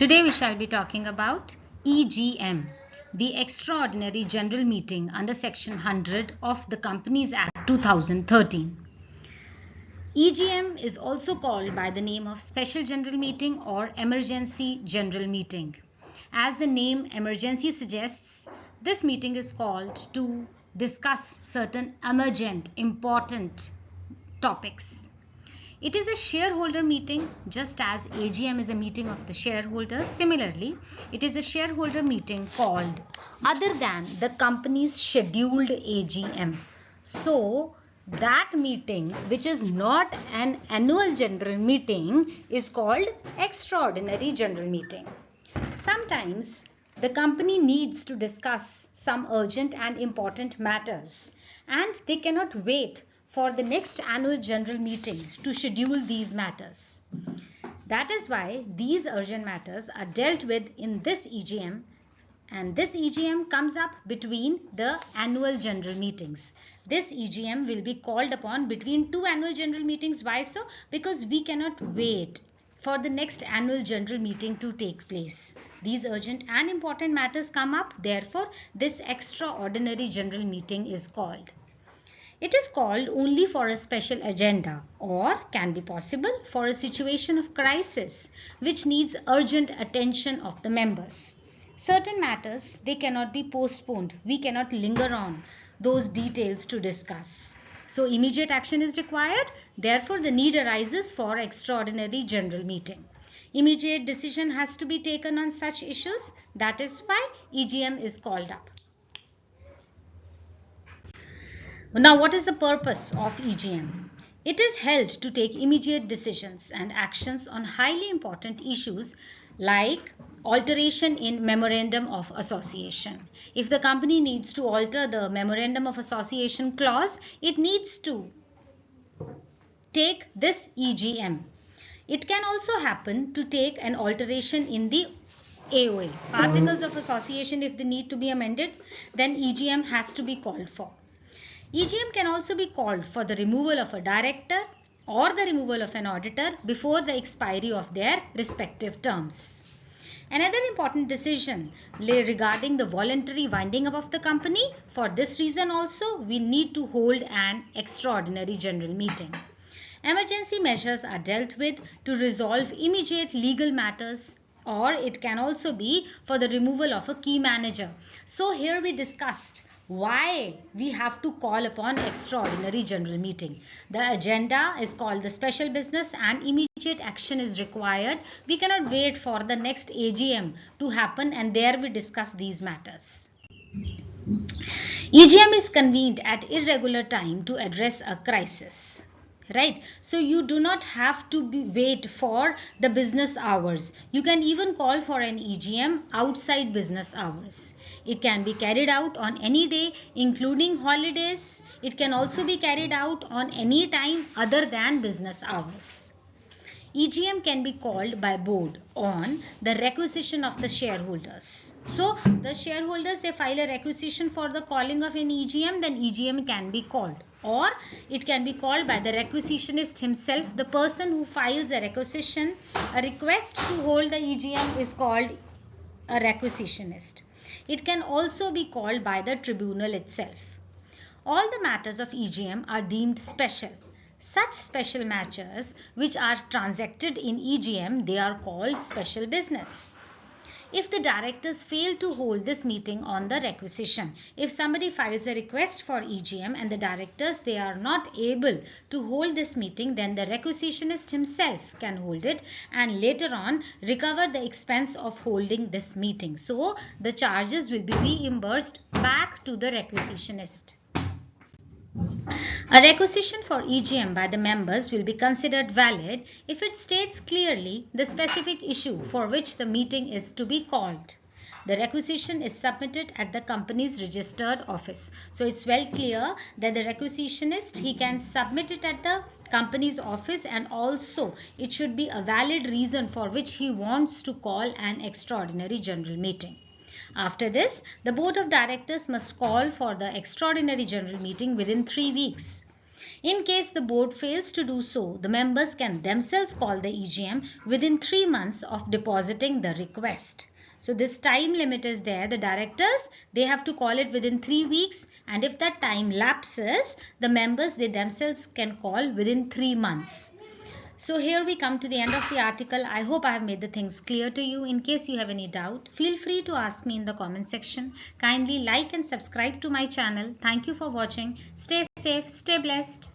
Today we shall be talking about EGM, the Extraordinary General Meeting under Section 100 of the Companies Act 2013. EGM is also called by the name of Special General Meeting or Emergency General Meeting. As the name emergency suggests, this meeting is called to discuss certain emergent, important topics. It is a shareholder meeting, just as AGM is a meeting of the shareholders. Similarly, it is a shareholder meeting called other than the company's scheduled AGM. So, that meeting, which is not an annual general meeting, is called extraordinary general meeting. Sometimes, the company needs to discuss some urgent and important matters, and they cannot wait for the next annual general meeting to schedule these matters. That is why these urgent matters are dealt with in this EGM, and this EGM comes up between the annual general meetings. This EGM will be called upon between two annual general meetings. Why so? Because we cannot wait for the next annual general meeting to take place. These urgent and important matters come up, therefore this extraordinary general meeting is called. It is called only for a special agenda or can be possible for a situation of crisis which needs urgent attention of the members. Certain matters, they cannot be postponed. We cannot linger on those details to discuss. So immediate action is required. Therefore, the need arises for extraordinary general meeting. Immediate decision has to be taken on such issues. That is why EGM is called up. Now, what is the purpose of EGM? It is held to take immediate decisions and actions on highly important issues like alteration in Memorandum of Association. If the company needs to alter the Memorandum of Association clause, it needs to take this EGM. It can also happen to take an alteration in the AOA, Articles of Association. If they need to be amended, then EGM has to be called for. EGM can also be called for the removal of a director or the removal of an auditor before the expiry of their respective terms. Another important decision lay regarding the voluntary winding up of the company. For this reason also, we need to hold an extraordinary general meeting. Emergency measures are dealt with to resolve immediate legal matters, or it can also be for the removal of a key manager. So here we discussed why we have to call upon extraordinary general meeting. The agenda is called the special business and immediate action is required. We cannot wait for the next AGM to happen and there we discuss these matters. EGM is convened at irregular time to address a crisis. Right, so you do not have to wait for the business hours. You can even call for an EGM outside business hours. It can be carried out on any day, including holidays. It can also be carried out on any time other than business hours. EGM can be called by board on the requisition of the shareholders. So the shareholders, they file a requisition for the calling of an EGM, then EGM can be called. Or it can be called by the requisitionist himself. The person who files a requisition, a request to hold the EGM is called a requisitionist. It can also be called by the tribunal itself. All the matters of EGM are deemed special. Such special matters which are transacted in EGM, they are called special business. If the directors fail to hold this meeting on the requisition, if somebody files a request for EGM and the directors, they are not able to hold this meeting, then the requisitionist himself can hold it and later on recover the expense of holding this meeting. So the charges will be reimbursed back to the requisitionist. A requisition for EGM by the members will be considered valid if it states clearly the specific issue for which the meeting is to be called. The requisition is submitted at the company's registered office. So it's well clear that the requisitionist, he can submit it at the company's office and also it should be a valid reason for which he wants to call an extraordinary general meeting. After this, the board of directors must call for the extraordinary general meeting within 3 weeks. In case the board fails to do so, the members can themselves call the EGM within 3 months of depositing the request. So this time limit is there. The directors, they have to call it within 3 weeks, and if that time lapses, the members, they themselves can call within 3 months. So here we come to the end of the article. I hope I have made the things clear to you. In case you have any doubt, feel free to ask me in the comment section. Kindly like and subscribe to my channel. Thank you for watching. Stay safe, stay blessed.